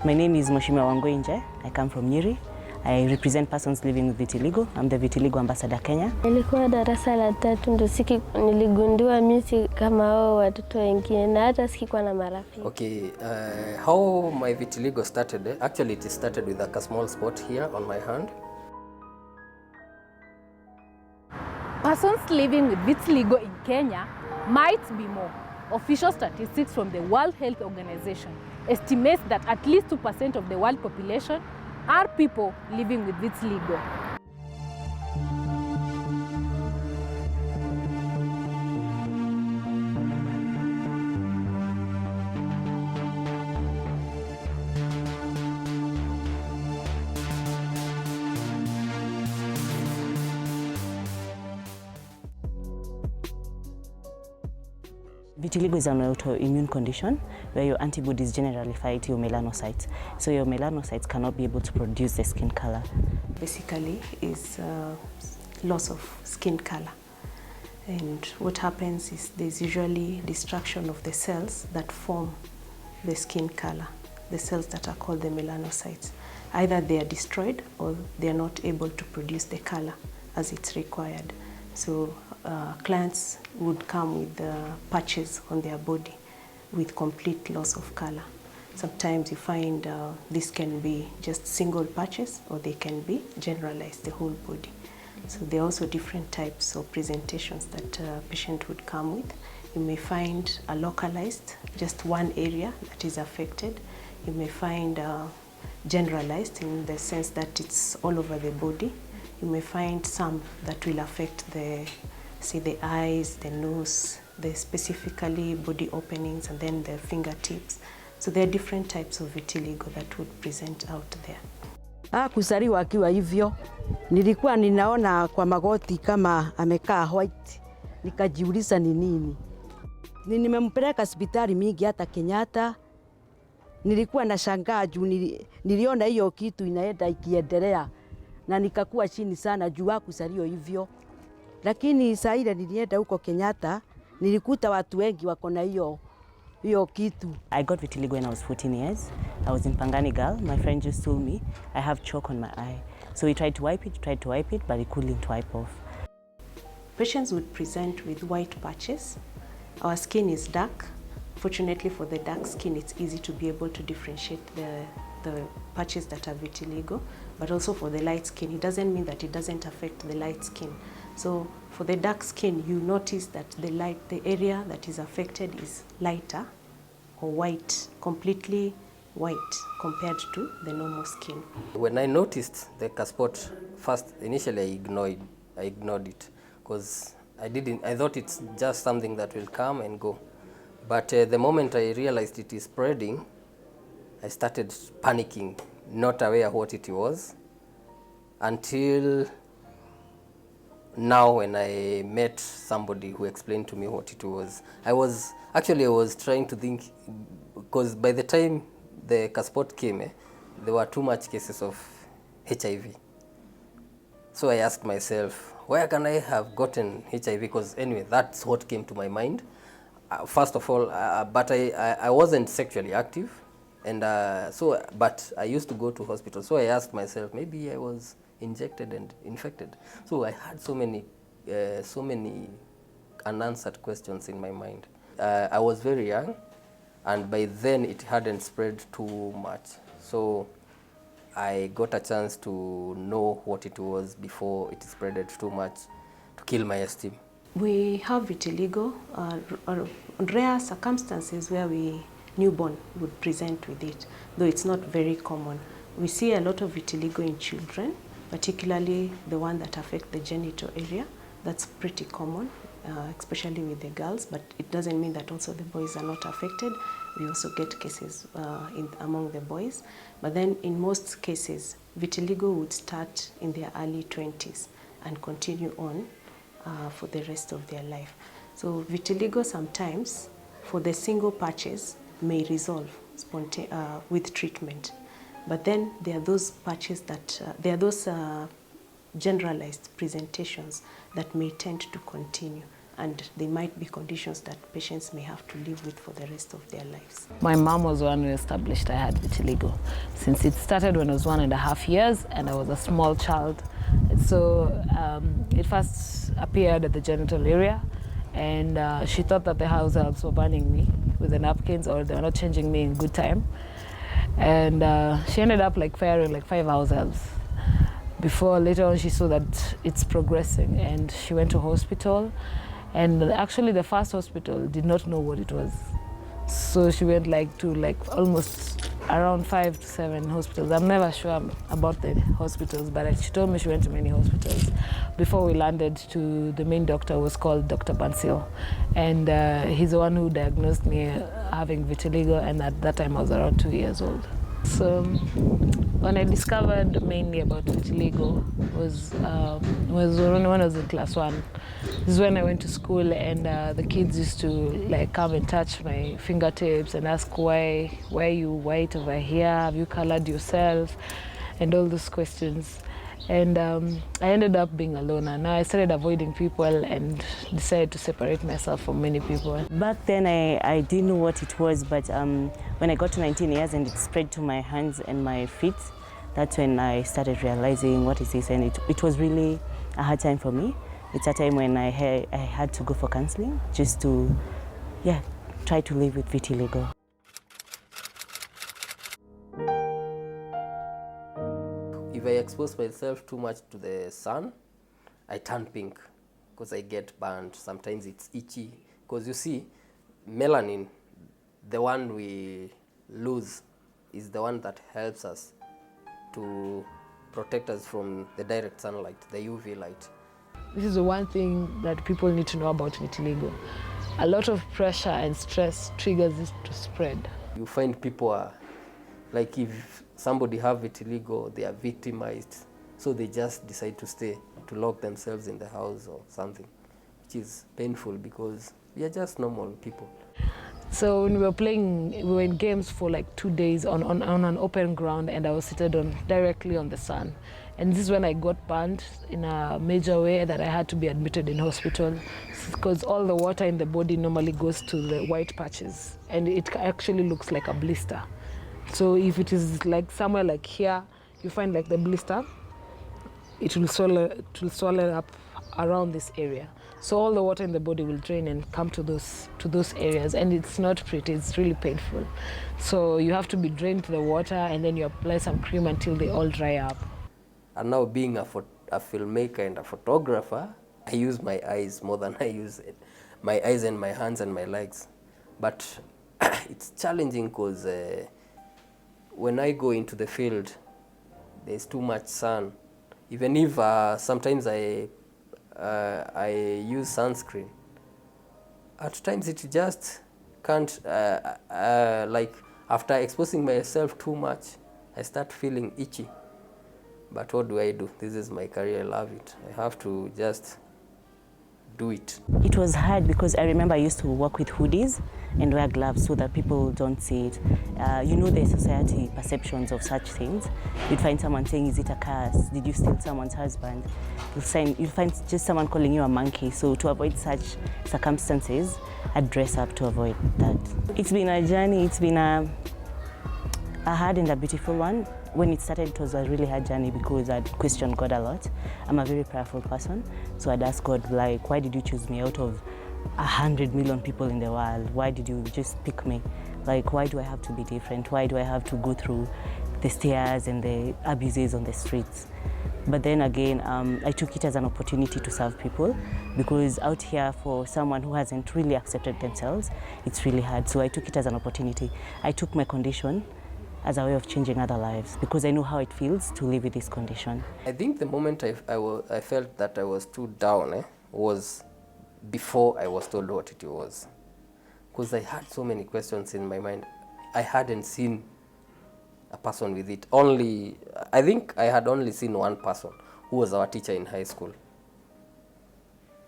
My name is Moshima Wangoinje. I come from Nyeri. I represent persons living with vitiligo. I'm the Vitiligo Ambassador Kenya. Nilikuwa darasa la 3 ndo niligundua mimi si kama hao watoto wengine na hata sikikuwa na marafiki. Okay, how my vitiligo started, actually it started with a small spot here on my hand. Persons living with vitiligo in Kenya might be more. Official statistics from the World Health Organization estimates that at least 2% of the world population are people living with vitiligo. Vitiligo is an autoimmune condition where your antibodies generally fight your melanocytes. So your melanocytes cannot be able to produce the skin color. Basically is loss of skin color. And what happens is there's usually destruction of the cells that form the skin color, the cells that are called the melanocytes. Either they are destroyed or they are not able to produce the color as it's required. So clients would come with patches on their body with complete loss of color. Sometimes you find this can be just single patches or they can be generalized, the whole body. So there are also different types of presentations that a patient would come with. You may find a localized, just one area that is affected. You may find generalized in the sense that it's all over the body. You may find some that will affect say the eyes, the nose, the specifically body openings, and then the fingertips. So there are different types of vitiligo that would present out there. Kuzaliwa akiwa hivyo, nilikuwa ninaona kwa magoti kama amekaa white, nikajiuliza ni nini. Nimempeleka hospitali mingi hata Kenyatta. Nilikuwa nashangaa juu niliona hiyo kitu inaenda ikiendelea na nikakuwa chini sana juu kuzaliwa hivyo. Lakini saa ile nilienda huko Kenyatta, nilikuta watu wengi wako na hiyo kitu. I got vitiligo when I was 14 years. I was in Pangani Girl. My friend just told me I have chalk on my eye. So he tried to wipe it, but he couldn't wipe off. Patients would present with white patches. Our skin is dark. Fortunately for the dark skin, it's easy to be able to differentiate the patches that are vitiligo, but also for the light skin, it doesn't mean that it doesn't affect the light skin. So for the dark skin, you notice that the area that is affected is lighter or white, completely white compared to the normal skin. When I noticed the spot first, initially I ignored it because I thought it's just something that will come and go. But the moment I realized it is spreading, I started panicking, not aware what it was, until now when I met somebody who explained to me what it was. I was trying to think, because by the time the spot came, there were too much cases of HIV. So I asked myself, where can I have gotten HIV? Because anyway, that's what came to my mind. First of all, but I wasn't sexually active, and but I used to go to hospital. So I asked myself, maybe I was injected and infected. So I had so many unanswered questions in my mind. I was very young, and by then it hadn't spread too much. So I got a chance to know what it was before it spreaded too much to kill my esteem. We have vitiligo, rare circumstances where newborn would present with it, though it's not very common. We see a lot of vitiligo in children, particularly the one that affect the genital area. That's pretty common, especially with the girls, but it doesn't mean that also the boys are not affected. We also get cases among the boys. But then in most cases, vitiligo would start in their early 20s and continue on for the rest of their life. So vitiligo sometimes, for the single patches, may resolve with treatment. But then there are those patches that, there are those generalized presentations that may tend to continue and they might be conditions that patients may have to live with for the rest of their lives. My mom was the one who established I had vitiligo, since it started when I was 1.5 years and I was a small child. So it first appeared at the genital area, and she thought that the house elves were burning me with the napkins, or they were not changing me in good time. And she ended up like firing like 5 house elves. Before later on she saw that it's progressing, and she went to hospital. And actually the first hospital did not know what it was. So she went to almost around 5 to 7 hospitals. I'm never sure about the hospitals, but she told me she went to many hospitals before we landed to the main doctor, who was called Dr. Bansil. And he's the one who diagnosed me having vitiligo, and at that time I was around 2 years old. So when I discovered mainly about vitiligo was when I was in class 1. This is when I went to school, and the kids used to like come and touch my fingertips and ask why are you white over here? Have you colored yourself? And all those questions. And I ended up being alone, and now I started avoiding people and decided to separate myself from many people. Back then I didn't know what it was, but when I got to 19 years and it spread to my hands and my feet, that's when I started realizing what is this, and it was really a hard time for me. It's a time when I had to go for counseling just to, try to live with vitiligo. If I expose myself too much to the sun, I turn pink because I get burned. Sometimes it's itchy because you see, melanin, the one we lose, is the one that helps us to protect us from the direct sunlight, the UV light. This is the one thing that people need to know about vitiligo. A lot of pressure and stress triggers this to spread. You find people are, like if somebody have vitiligo, they are victimized, so they just decide to lock themselves in the house or something, which is painful because we are just normal people. So when we were in games for like 2 days on an open ground, and I was seated directly on the sun. And this is when I got burned in a major way that I had to be admitted in hospital, because all the water in the body normally goes to the white patches, and it actually looks like a blister. So if it is like somewhere like here, you find like the blister, it will swallow up around this area. So all the water in the body will drain and come to those areas, and it's not pretty, it's really painful. So you have to be drained to the water, and then you apply some cream until they all dry up. And now being a filmmaker and a photographer, I use my eyes more than I use my eyes and my hands and my legs. But it's challenging because when I go into the field, there's too much sun. Even if sometimes I use sunscreen, at times it just can't, like after exposing myself too much, I start feeling itchy. But what do? This is my career, I love it. I have to just do it. It was hard because I remember I used to work with hoodies and wear gloves so that people don't see it. The society perceptions of such things. You'd find someone saying, is it a curse? Did you steal someone's husband? You'd find just someone calling you a monkey. So to avoid such circumstances, I'd dress up to avoid that. It's been a journey. It's been a hard and a beautiful one. When it started, it was a really hard journey because I'd questioned God a lot. I'm a very prayerful person, so I'd ask God, like, why did you choose me out of 100 million people in the world? Why did you just pick me? Like, why do I have to be different? Why do I have to go through the stairs and the abuses on the streets? But then again, I took it as an opportunity to serve people, because out here for someone who hasn't really accepted themselves, it's really hard. So I took it as an opportunity. I took my condition as a way of changing other lives, because I know how it feels to live with this condition. I think the moment I felt that I was too down was before I was told what it was. Because I had so many questions in my mind. I hadn't seen a person with it. I think I had only seen one person, who was our teacher in high school.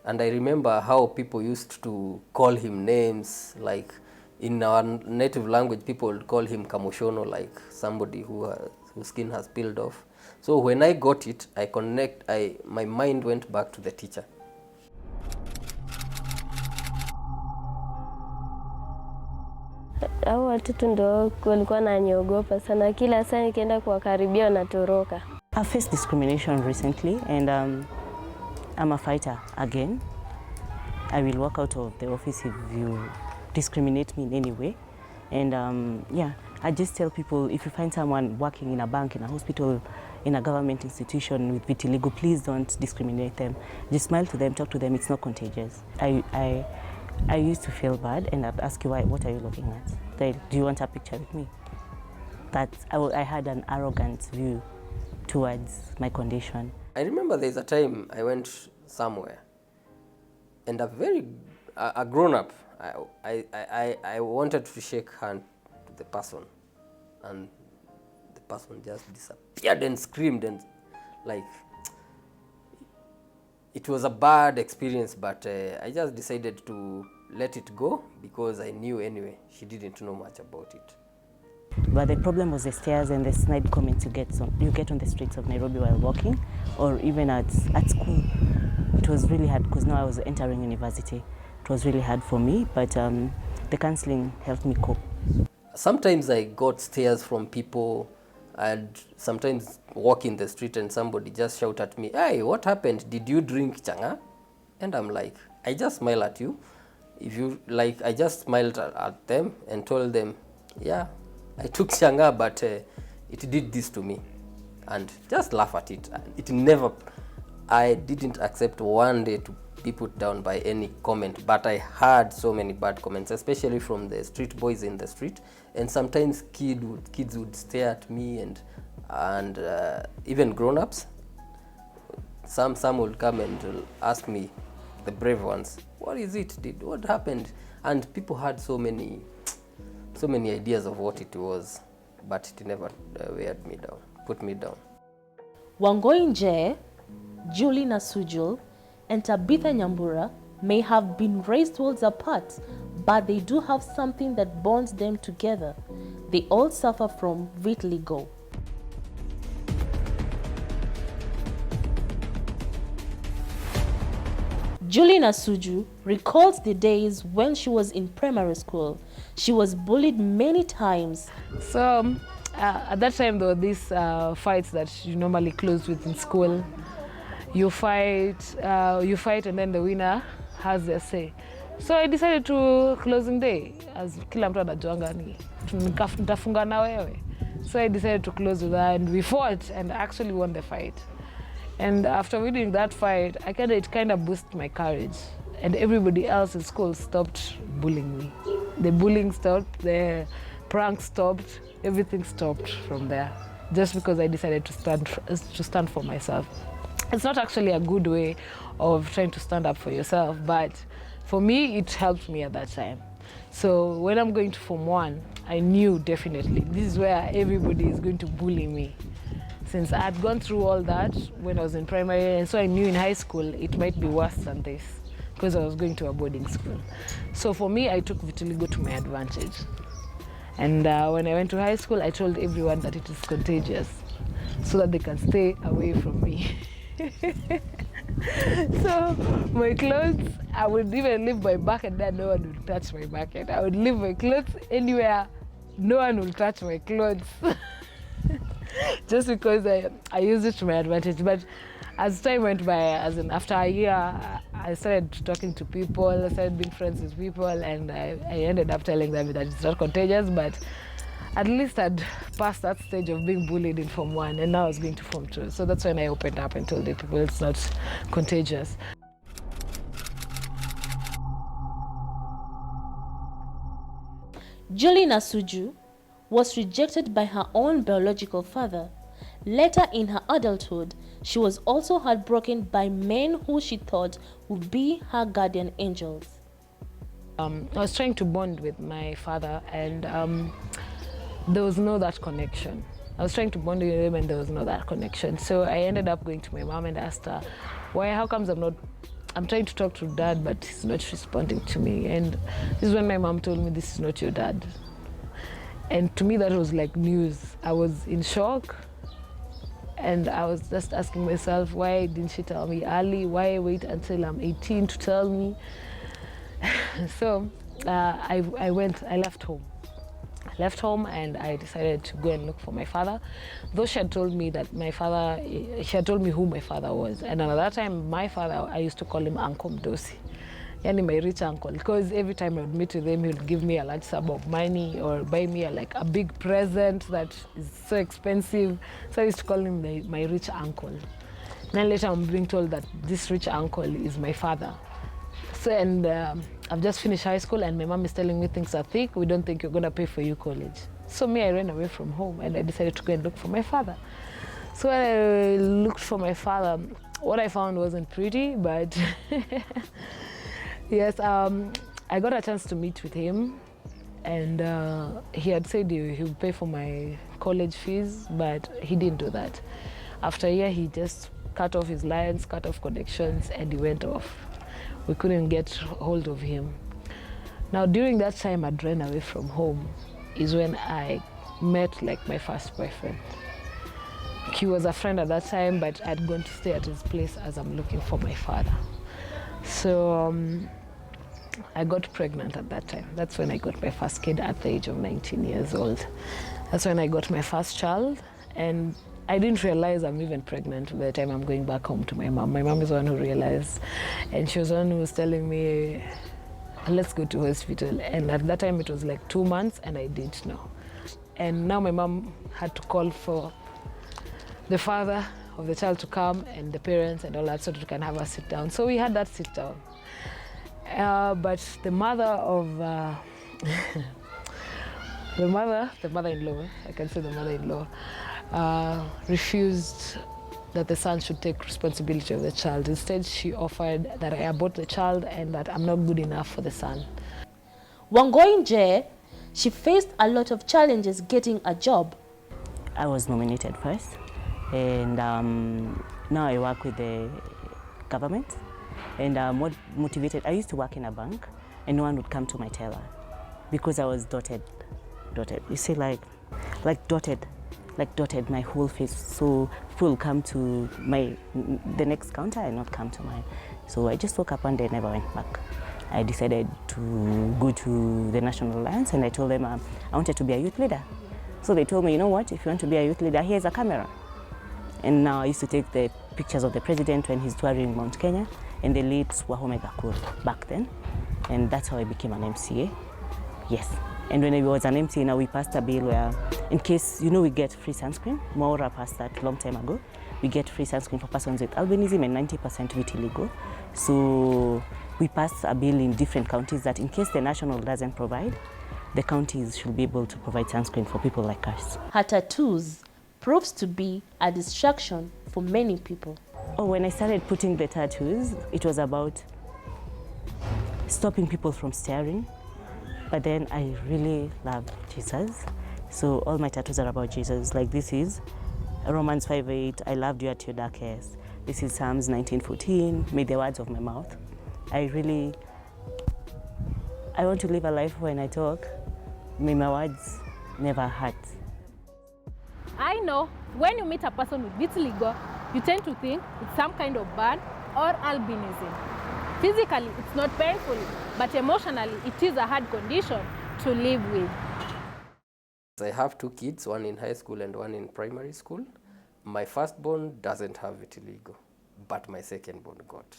And I remember how people used to call him names, like in our native language, people would call him kamushono, like somebody whose skin has peeled off. So when I got it, my mind went back to the teacher. Hao watoto ndo walikuwa wananiogopa sana, kila saa nikienda kuwakaribia wanatoroka. I faced discrimination recently, and I'm a fighter again. I will walk out of the office if you discriminate me in any way. And yeah, I just tell people, if you find someone working in a bank, in a hospital, in a government institution with vitiligo, please don't discriminate them. Just smile to them, talk to them, it's not contagious. I used to feel bad, and I'd ask you, why, what are you looking at? Do you want a picture with me? I had an arrogant view towards my condition. I remember there's a time I went somewhere, and a grown-up, I wanted to shake hand to the person, and the person just disappeared and screamed, and like, it was a bad experience, but I just decided to let it go because I knew anyway she didn't know much about it. But the problem was the stares and the snide comments you get on the streets of Nairobi while walking, or even at school. It was really hard because now I was entering university. It was really hard for me, but the counseling helped me cope. Sometimes I got stares from people, and sometimes walk in the street and somebody just shout at me, "Hey, what happened? Did you drink changa?" And I'm like, I just smile at you. If you like, I just smiled at them and told them, yeah, I took changa, but it did this to me, and just laugh at it. I didn't accept one day to be put down by any comment, but I heard so many bad comments, especially from the street boys in the street, and sometimes kids would stare at me, and even grown-ups. Some would come and ask me, the brave ones, what is it? What happened? And people had so many ideas of what it was, but it never put me down. Wangoi Nje, Julie Nasujul, and Tabitha Nyambura may have been raised worlds apart, but they do have something that bonds them together. They all suffer from vitiligo. Julie Nasuju recalls the days when she was in primary school. She was bullied many times. So at that time, there were these fights that you normally close with in school. You fight, and then the winner has their say. So I decided to closing day, as kila mtu anajuanga ni nitafunga na wewe. So I decided to close with her, and we fought and actually won the fight. And after winning that fight, it kind of boosted my courage. And everybody else in school stopped bullying me. The bullying stopped, the pranks stopped, everything stopped from there. Just because I decided to stand for myself. It's not actually a good way of trying to stand up for yourself, but for me, it helped me at that time. So when I'm going to Form 1, I knew definitely this is where everybody is going to bully me. Since I had gone through all that when I was in primary, and so I knew in high school it might be worse than this because I was going to a boarding school. So for me, I took vitiligo to my advantage. And when I went to high school, I told everyone that it is contagious so that they can stay away from me. So my clothes, I would even leave my bucket there, no one would touch my bucket. I would leave my clothes anywhere, no one will touch my clothes. Just because I used it to my advantage. But as time went by, after a year, I started talking to people, I started being friends with people, and I ended up telling them that it's not contagious, but at least I'd passed that stage of being bullied in Form 1, and now I was going to Form 2. So that's when I opened up and told the people it's not contagious. Julie Nasuju was rejected by her own biological father. Later in her adulthood, she was also heartbroken by men who she thought would be her guardian angels. I was trying to bond with my father, and there was no that connection. I was trying to bond with him, and there was no that connection. So I ended up going to my mom and asked her, how comes I'm trying to talk to Dad, but he's not responding to me. And this is when my mom told me, this is not your dad. And to me, that was like news. I was in shock. And I was just asking myself, why didn't she tell me early? Why wait until I'm 18 to tell me? So I left home. left home and I decided to go and look for my father. Though she had told me that my father, she had told me who my father was. And at that time, my father, I used to call him Uncle Mdosi. Yani my rich uncle, because every time I would meet with him, he would give me a large sum of money or buy me a big present that is so expensive. So I used to call him my rich uncle. Then later I'm being told that this rich uncle is my father. So, and I've just finished high school and my mom is telling me things are thick, we don't think you're gonna pay for your college. So me, I ran away from home and I decided to go and look for my father. So when I looked for my father, what I found wasn't pretty, but yes, I got a chance to meet with him and he had said he would pay for my college fees, but he didn't do that. After a year, he just cut off his lines, cut off connections, and he went off. We couldn't get hold of him. Now, during that time I'd ran away from home is when I met my first boyfriend. He was a friend at that time, but I'd gone to stay at his place as I'm looking for my father. So I got pregnant at that time. That's when I got my first kid at the age of 19 years old. That's when I got my first child, and I didn't realize I'm even pregnant by the time I'm going back home to my mom. My mom is the one who realized, and she was the one who was telling me, let's go to hospital. And at that time it was 2 months and I didn't know. And now my mom had to call for the father of the child to come and the parents and all that so that we can have a sit down. So we had that sit down. But the mother of the mother-in-law, I can say the mother-in-law, refused that the son should take responsibility of the child. Instead, she offered that I abort the child and that I'm not good enough for the son. Wangoi Nje, she faced a lot of challenges getting a job. I was nominated first, and now I work with the government. And what motivated, I used to work in a bank, and no one would come to my teller because I was dotted. You see, like dotted, my whole face. So people come to the next counter and not come to mine. So I just woke up one day and never went back. I decided to go to the National Alliance and I told them I wanted to be a youth leader. So they told me, you know what, if you want to be a youth leader, here's a camera. And now I used to take the pictures of the president when he's touring Mount Kenya and the late Wahome Gakuru back then. And that's how I became an MCA. Yes. And when I was an MCA, now we passed a bill where, in case, we get free sunscreen. Maura passed that long time ago. We get free sunscreen for persons with albinism and 90% vitiligo. So we passed a bill in different counties that in case the national doesn't provide, the counties should be able to provide sunscreen for people like us. Her tattoos proves to be a distraction for many people. Oh, when I started putting the tattoos, it was about stopping people from staring. But then I really love Jesus. So all my tattoos are about Jesus. Like this is Romans 5:8, I loved you at your darkest. This is Psalms 19:14, may the words of my mouth. I want to live a life when I talk, may my words never hurt. I know when you meet a person with vitiligo, you tend to think it's some kind of burn or albinism. Physically, it's not painful, but emotionally, it is a hard condition to live with. I have 2 kids, one in high school and one in primary school. My firstborn doesn't have vitiligo, but my secondborn got.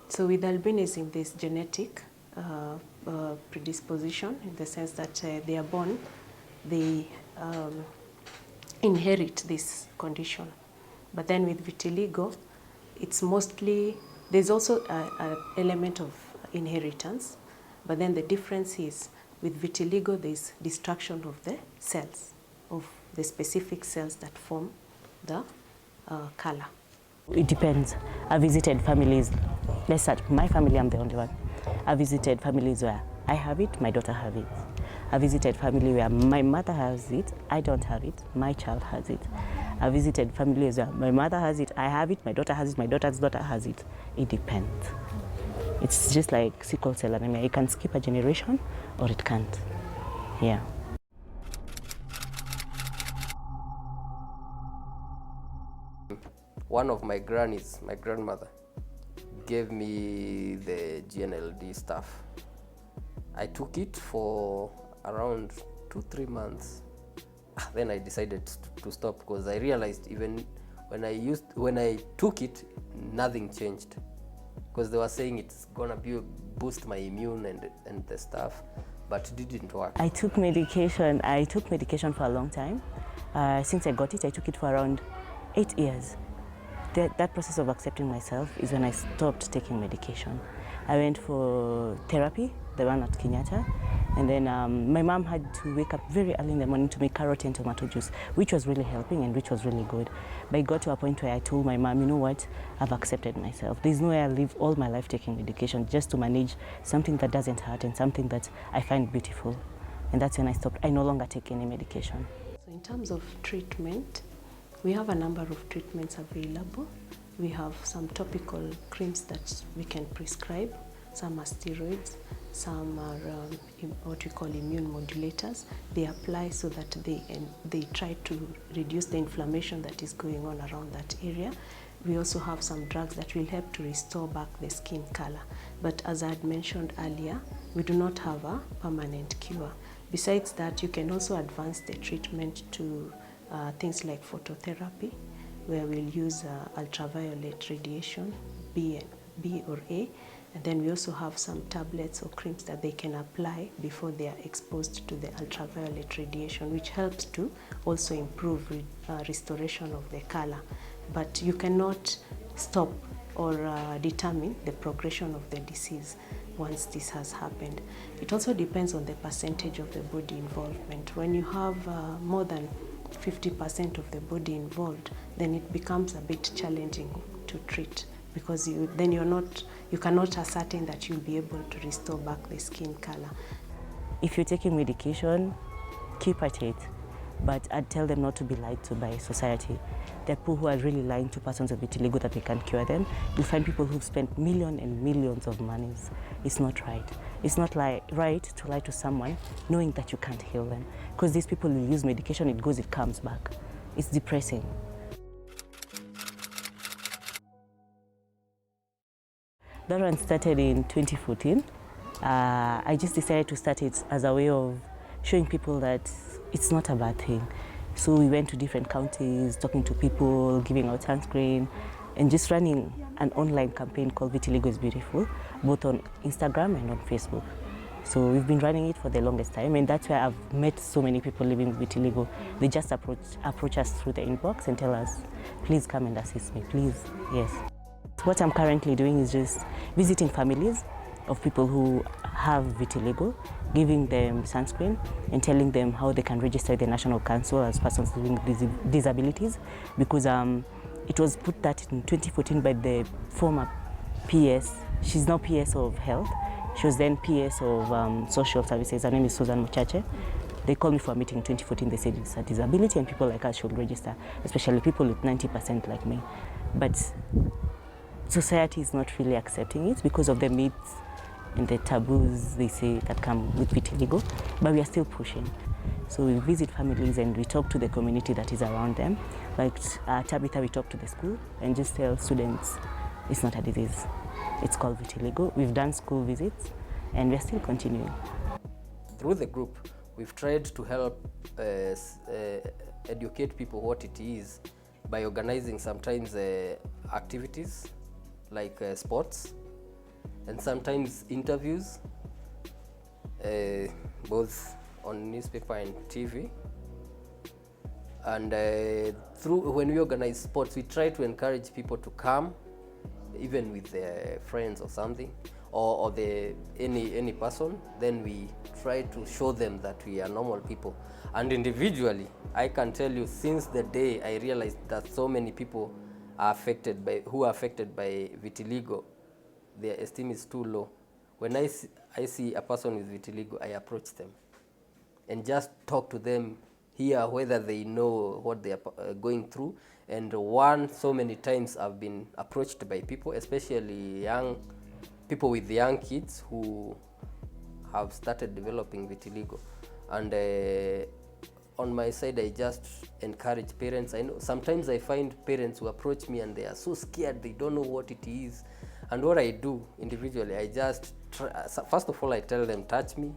So with albinism, there's genetic predisposition in the sense that they are born, they inherit this condition. But then with vitiligo, it's mostly, there's also an element of inheritance, but then the difference is with vitiligo, there's destruction of the cells, of the specific cells that form the color. It depends. I visited families, let's start, my family, I'm the only one. I visited families where I have it, my daughter has it. I visited family where my mother has it, I don't have it, my child has it. I visited families where my mother has it, I have it, my daughter has it, my daughter's daughter has it. It depends. It's just like sickle cell anemia. It can skip a generation or it can't. Yeah. One of my grannies, my grandmother, gave me the GNLD stuff. I took it for around 2-3 months. Then I decided to stop, because I realized even when I took it, nothing changed, because they were saying it's gonna boost my immune and the stuff, but it didn't work. I took medication for a long time. Since I got it, I took it for around 8 years. That process of accepting myself is when I stopped taking medication. I went for therapy, the one at Kenyatta, and then my mom had to wake up very early in the morning to make carrot and tomato juice, which was really helping and which was really good. But it got to a point where I told my mom, you know what, I've accepted myself. There's no way I'll live all my life taking medication just to manage something that doesn't hurt and something that I find beautiful. And that's when I stopped. I no longer take any medication. So in terms of treatment, we have a number of treatments available. We have some topical creams that we can prescribe. Some are steroids, some are what we call immune modulators. They apply so that they try to reduce the inflammation that is going on around that area. We also have some drugs that will help to restore back the skin color. But as I had mentioned earlier, we do not have a permanent cure. Besides that, you can also advance the treatment to things like phototherapy, where we'll use ultraviolet radiation, B or A, and then we also have some tablets or creams that they can apply before they are exposed to the ultraviolet radiation, which helps to also improve restoration of the color. But you cannot stop or determine the progression of the disease once this has happened. It also depends on the percentage of the body involvement. When you have more than 50% of the body involved, then it becomes a bit challenging to treat, because you cannot ascertain that you'll be able to restore back the skin color. If you're taking medication, keep at it, but I'd tell them not to be lied to by society. There are people who are really lying to persons with vitiligo that they can't cure them. You'll find people who've spent millions and millions of monies. It's not right. It's not right to lie to someone knowing that you can't heal them, because these people will use medication, it goes, it comes back. It's depressing. That one started in 2014. I just decided to start it as a way of showing people that it's not a bad thing. So we went to different counties, talking to people, giving out sunscreen, and just running an online campaign called Vitiligo is Beautiful, both on Instagram and on Facebook. So we've been running it for the longest time, and that's where I've met so many people living with vitiligo. They just approach us through the inbox and tell us, please come and assist me, please, yes. What I'm currently doing is just visiting families of people who have vitiligo, giving them sunscreen and telling them how they can register with the National Council as persons living with disabilities, because it was put that in 2014 by the former PS. She's now PS of Health. She was then PS of Social Services. Her name is Susan Muchache. They called me for a meeting in 2014. They said it's a disability and people like us should register, especially people with 90% like me. But society is not really accepting it because of the myths and the taboos they say that come with vitiligo, but we are still pushing. So we visit families and we talk to the community that is around them. Like Tabitha, we talk to the school and just tell students it's not a disease. It's called vitiligo. We've done school visits and we're still continuing. Through the group, we've tried to help educate people what it is by organizing sometimes activities like sports, and sometimes interviews, both on newspaper and TV. And when we organize sports, we try to encourage people to come, even with their friends or something, or any person. Then we try to show them that we are normal people. And individually, I can tell you, since the day I realized that so many people are affected by vitiligo, their esteem is too low. When I see a person with vitiligo, I approach them and just talk to them, hear whether they know what they are going through. And so many times I've been approached by people, especially young people with young kids who have started developing vitiligo. And on my side, I just encourage parents. I know sometimes I find parents who approach me and they are so scared, they don't know what it is. And what I do individually, I just try, first of all, I tell them, touch me.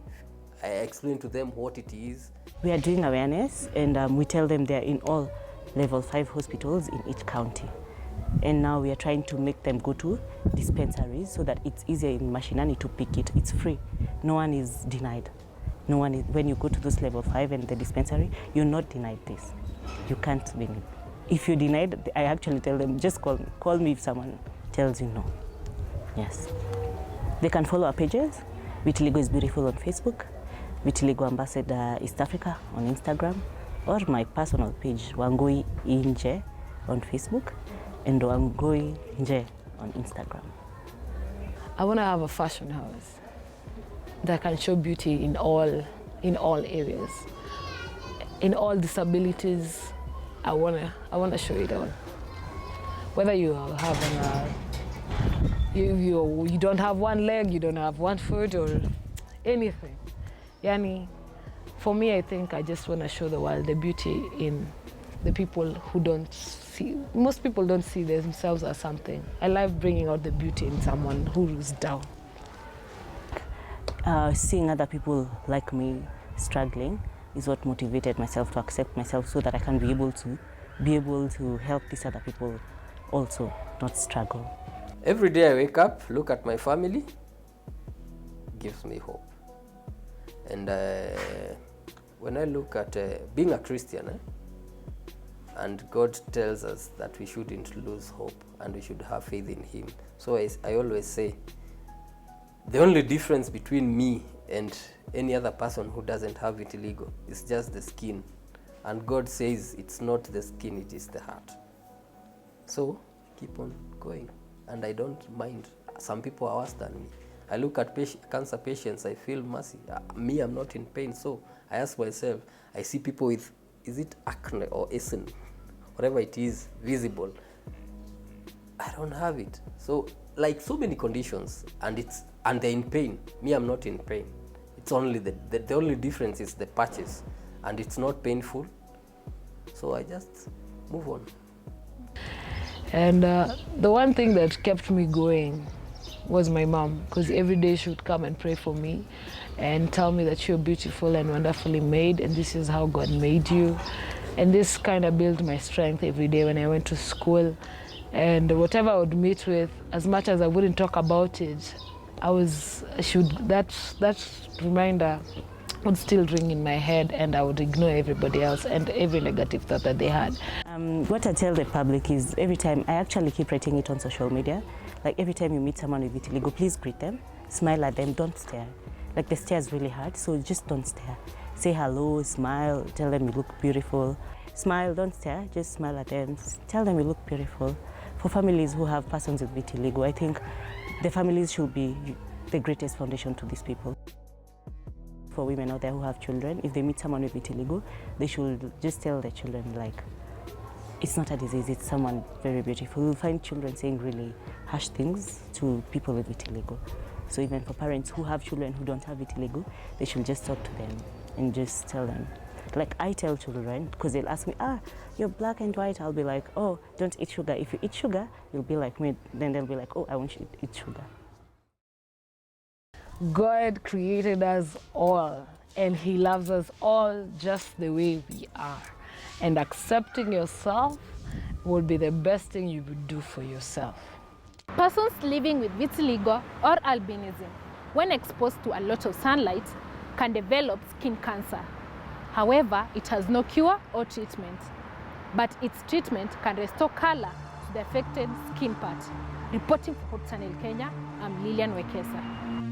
I explain to them what it is. We are doing awareness, and we tell them they're in all level 5 hospitals in each county. And now we are trying to make them go to dispensaries so that it's easier in Mashinani to pick it. It's free. No one is denied. No one is, when you go to those level 5 and the dispensary, you're not denied this. You can't be. If you're denied, I actually tell them, just call me. Call me if someone tells you no. Yes. They can follow our pages. Vitiligo is Beautiful on Facebook, Vitiligo Ambassador East Africa on Instagram, or my personal page, Wangui Nje on Facebook, and Wangui Nje on Instagram. I want to have a fashion house that can show beauty in all areas, in all disabilities. I wanna show it all. Whether you have you don't have one leg, you don't have one foot, or anything. Yani, for me, I think I just want to show the world the beauty in the people who don't see. Most people don't see themselves as something. I love bringing out the beauty in someone who's down. Seeing other people like me struggling is what motivated myself to accept myself, so that I can be able to help these other people also not struggle. Every day I wake up, look at my family, gives me hope. And when I look at being a Christian, and God tells us that we shouldn't lose hope and we should have faith in Him. So I always say, the only difference between me and any other person who doesn't have vitiligo is just the skin. And God says it's not the skin, it is the heart. So keep on going. And I don't mind. Some people are worse than me. I look at cancer patients, I feel mercy. Me, I'm not in pain. So I ask myself, I see people with, is it acne or acne, whatever it is, visible. I don't have it. So like so many conditions, and they're in pain. Me, I'm not in pain. It's only the only difference is the patches, and it's not painful. So I just move on. And the one thing that kept me going was my mom, because every day she would come and pray for me and tell me that you're beautiful and wonderfully made, and this is how God made you. And this kind of built my strength every day when I went to school. And whatever I would meet with, as much as I wouldn't talk about it, that reminder would still ring in my head, and I would ignore everybody else and every negative thought that they had. What I tell the public is, every time, I actually keep writing it on social media, like every time you meet someone with vitiligo, please greet them, smile at them, don't stare. Like the stare is really hard, so just don't stare. Say hello, smile, tell them you look beautiful. Smile, don't stare, just smile at them, tell them you look beautiful. For families who have persons with vitiligo, I think the families should be the greatest foundation to these people. For women out there who have children, if they meet someone with vitiligo, they should just tell their children, like, it's not a disease, it's someone very beautiful. You'll find children saying really harsh things to people with vitiligo. So even for parents who have children who don't have vitiligo, they should just talk to them and just tell them. Like I tell children, because they'll ask me, you're black and white. I'll be like, oh, don't eat sugar. If you eat sugar, you'll be like me. Then they'll be like, oh, I want you to eat sugar. God created us all, and He loves us all just the way we are. And accepting yourself would be the best thing you would do for yourself. Persons living with vitiligo or albinism, when exposed to a lot of sunlight, can develop skin cancer. However, it has no cure or treatment, but its treatment can restore color to the affected skin part. Reporting for Hope Channel Kenya, I'm Lilian Wekesa.